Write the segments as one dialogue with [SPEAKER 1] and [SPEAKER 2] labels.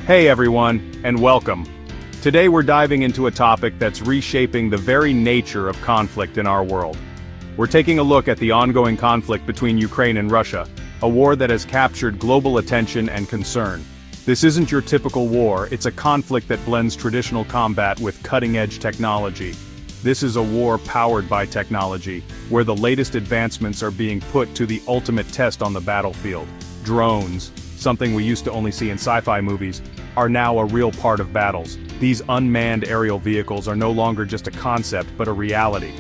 [SPEAKER 1] Hey everyone, and welcome. Today we're diving into a topic that's reshaping the very nature of conflict in our world. We're taking a look at the ongoing conflict between Ukraine and Russia, a war that has captured global attention and concern. This isn't your typical war, it's a conflict that blends traditional combat with cutting-edge technology. This is a war powered by technology, where the latest advancements are being put to the ultimate test on the battlefield. Drones, something we used to only see in sci-fi movies, are now a real part of battles. These unmanned aerial vehicles are no longer just a concept but a reality.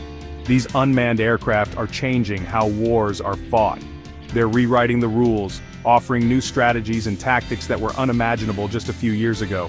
[SPEAKER 1] These unmanned aircraft are changing how wars are fought. They're rewriting the rules, offering new strategies and tactics that were unimaginable just a few years ago.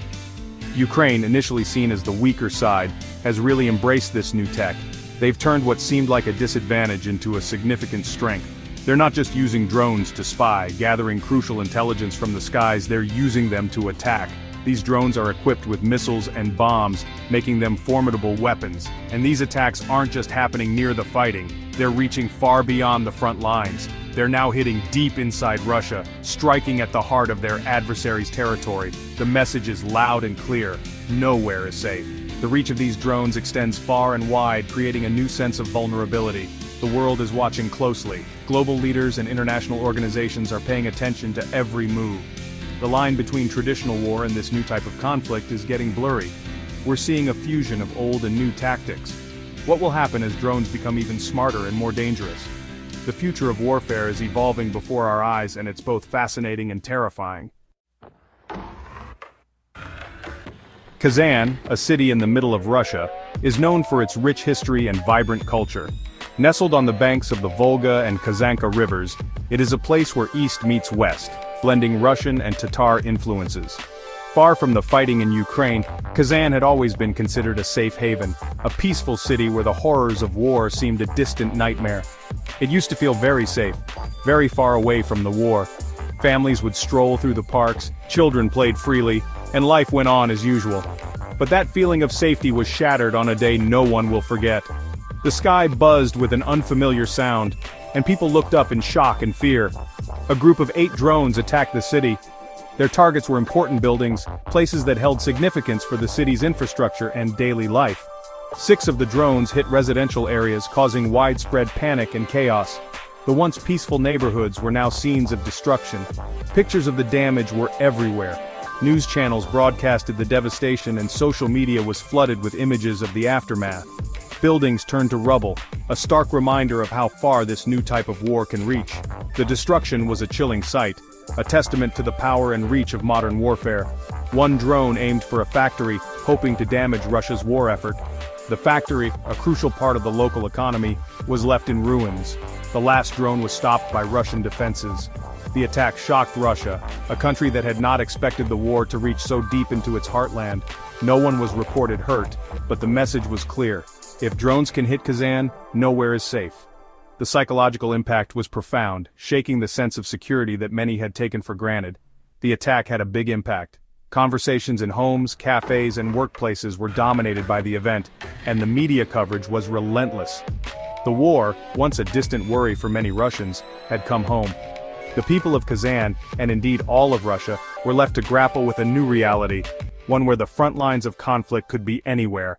[SPEAKER 1] Ukraine, initially seen as the weaker side, has really embraced this new tech. They've turned what seemed like a disadvantage into a significant strength. They're not just using drones to spy, gathering crucial intelligence from the skies, they're using them to attack. These drones are equipped with missiles and bombs, making them formidable weapons. And these attacks aren't just happening near the fighting, they're reaching far beyond the front lines. They're now hitting deep inside Russia, striking at the heart of their adversary's territory. The message is loud and clear: nowhere is safe. The reach of these drones extends far and wide, creating a new sense of vulnerability. The world is watching closely. Global leaders and international organizations are paying attention to every move. The line between traditional war and this new type of conflict is getting blurry. We're seeing a fusion of old and new tactics. What will happen as drones become even smarter and more dangerous? The future of warfare is evolving before our eyes, and it's both fascinating and terrifying. Kazan, a city in the middle of Russia, is known for its rich history and vibrant culture. Nestled on the banks of the Volga and Kazanka rivers, it is a place where East meets West, blending Russian and Tatar influences. Far from the fighting in Ukraine, Kazan had always been considered a safe haven, a peaceful city where the horrors of war seemed a distant nightmare. It used to feel very safe, very far away from the war. Families would stroll through the parks, children played freely, and life went on as usual. But that feeling of safety was shattered on a day no one will forget. The sky buzzed with an unfamiliar sound, and people looked up in shock and fear. A group of 8 drones attacked the city. Their targets were important buildings, places that held significance for the city's infrastructure and daily life. 6 of the drones hit residential areas, causing widespread panic and chaos. The once peaceful neighborhoods were now scenes of destruction. Pictures of the damage were everywhere. News channels broadcasted the devastation, and social media was flooded with images of the aftermath. Buildings turned to rubble, a stark reminder of how far this new type of war can reach. The destruction was a chilling sight, a testament to the power and reach of modern warfare. One drone aimed for a factory, hoping to damage Russia's war effort. The factory, a crucial part of the local economy, was left in ruins. The last drone was stopped by Russian defenses. The attack shocked Russia, a country that had not expected the war to reach so deep into its heartland. No one was reported hurt, but the message was clear. If drones can hit Kazan, nowhere is safe. The psychological impact was profound, shaking the sense of security that many had taken for granted. The attack had a big impact. Conversations in homes, cafes, and workplaces were dominated by the event, and the media coverage was relentless. The war, once a distant worry for many Russians, had come home. The people of Kazan, and indeed all of Russia, were left to grapple with a new reality, one where the front lines of conflict could be anywhere.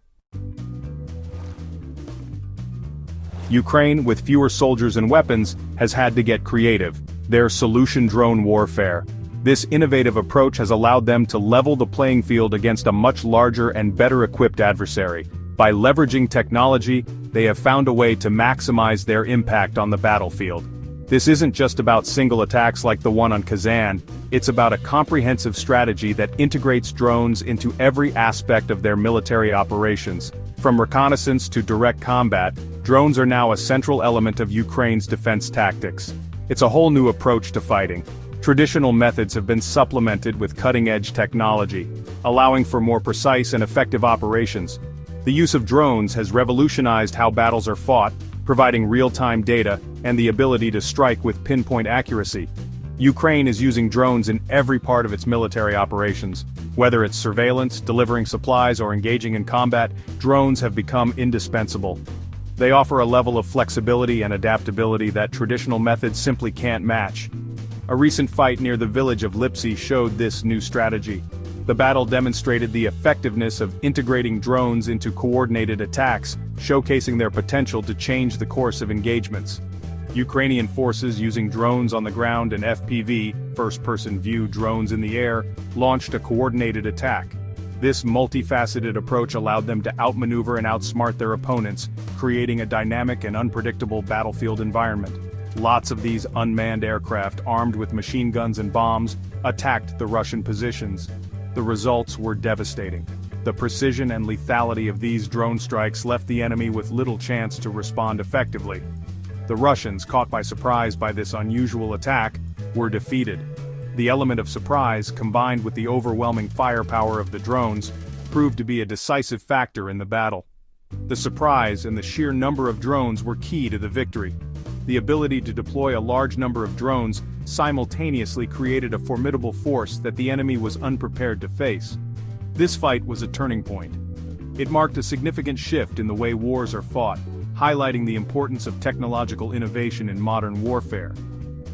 [SPEAKER 1] Ukraine, with fewer soldiers and weapons, has had to get creative. Their solution: drone warfare. This innovative approach has allowed them to level the playing field against a much larger and better equipped adversary. By leveraging technology, they have found a way to maximize their impact on the battlefield. This isn't just about single attacks like the one on Kazan, it's about a comprehensive strategy that integrates drones into every aspect of their military operations. From reconnaissance to direct combat, drones are now a central element of Ukraine's defense tactics. It's a whole new approach to fighting. Traditional methods have been supplemented with cutting-edge technology, allowing for more precise and effective operations. The use of drones has revolutionized how battles are fought, providing real-time data and the ability to strike with pinpoint accuracy. Ukraine is using drones in every part of its military operations. Whether it's surveillance, delivering supplies, or engaging in combat, drones have become indispensable. They offer a level of flexibility and adaptability that traditional methods simply can't match. A recent fight near the village of Lipsy showed this new strategy. The battle demonstrated the effectiveness of integrating drones into coordinated attacks, showcasing their potential to change the course of engagements. Ukrainian forces using drones on the ground and FPV, first-person view drones in the air, launched a coordinated attack. This multifaceted approach allowed them to outmaneuver and outsmart their opponents, creating a dynamic and unpredictable battlefield environment. Lots of these unmanned aircraft, armed with machine guns and bombs, attacked the Russian positions. The results were devastating. The precision and lethality of these drone strikes left the enemy with little chance to respond effectively. The Russians, caught by surprise by this unusual attack, were defeated. The element of surprise, combined with the overwhelming firepower of the drones, proved to be a decisive factor in the battle. The surprise and the sheer number of drones were key to the victory. The ability to deploy a large number of drones simultaneously created a formidable force that the enemy was unprepared to face. This fight was a turning point. It marked a significant shift in the way wars are fought, highlighting the importance of technological innovation in modern warfare.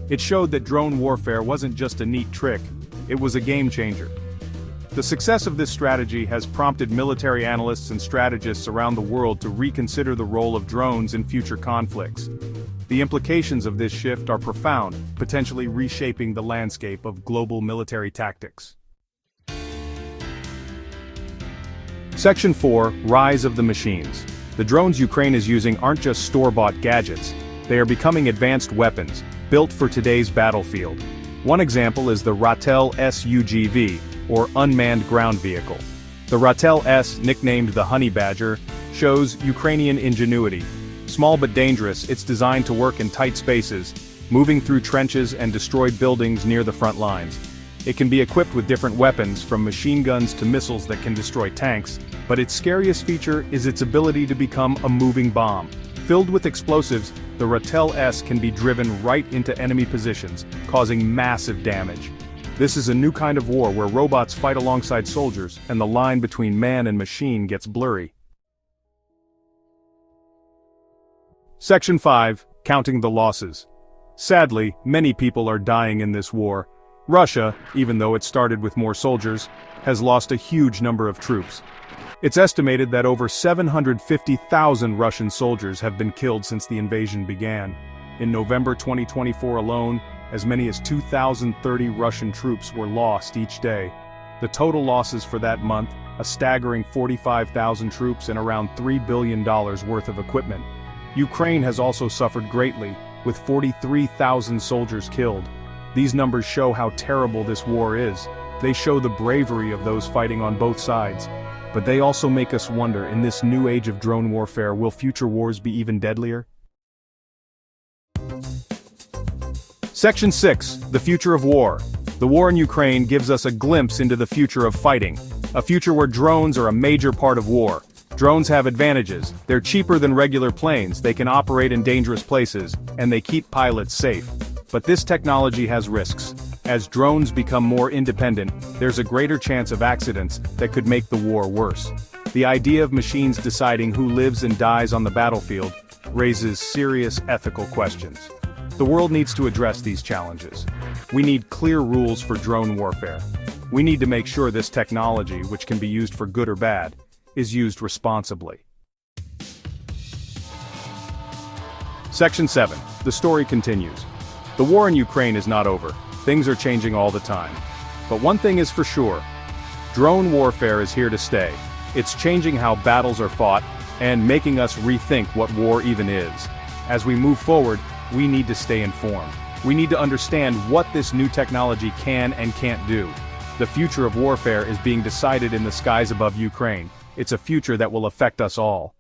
[SPEAKER 1] It showed that drone warfare wasn't just a neat trick, it was a game changer. The success of this strategy has prompted military analysts and strategists around the world to reconsider the role of drones in future conflicts. The implications of this shift are profound, potentially reshaping the landscape of global military tactics. Section 4: Rise of the Machines. The drones Ukraine is using aren't just store-bought gadgets, they are becoming advanced weapons, built for today's battlefield. One example is the Ratel S-UGV, or Unmanned Ground Vehicle. The Ratel S, nicknamed the Honey Badger, shows Ukrainian ingenuity. Small but dangerous, it's designed to work in tight spaces, moving through trenches and destroy buildings near the front lines. It can be equipped with different weapons, from machine guns to missiles that can destroy tanks, but its scariest feature is its ability to become a moving bomb. Filled with explosives, the Ratel S can be driven right into enemy positions, causing massive damage. This is a new kind of war where robots fight alongside soldiers, and the line between man and machine gets blurry. Section 5: Counting the Losses. Sadly, many people are dying in this war. Russia, even though it started with more soldiers, has lost a huge number of troops. It's estimated that over 750,000 Russian soldiers have been killed since the invasion began. In November 2024 alone, as many as 2,030 Russian troops were lost each day. The total losses for that month, a staggering 45,000 troops and around $3 billion worth of equipment. Ukraine has also suffered greatly, with 43,000 soldiers killed. These numbers show how terrible this war is. They show the bravery of those fighting on both sides. But they also make us wonder, in this new age of drone warfare, will future wars be even deadlier? Section 6: The Future of War. The war in Ukraine gives us a glimpse into the future of fighting. A future where drones are a major part of war. Drones have advantages. They're cheaper than regular planes, they can operate in dangerous places, and they keep pilots safe. But this technology has risks. As drones become more independent, there's a greater chance of accidents that could make the war worse. The idea of machines deciding who lives and dies on the battlefield raises serious ethical questions. The world needs to address these challenges. We need clear rules for drone warfare. We need to make sure this technology, which can be used for good or bad, is used responsibly. Section 7: The story continues. The war in Ukraine is not over. Things are changing all the time. But one thing is for sure. Drone warfare is here to stay. It's changing how battles are fought, and making us rethink what war even is. As we move forward, we need to stay informed. We need to understand what this new technology can and can't do. The future of warfare is being decided in the skies above Ukraine. It's a future that will affect us all.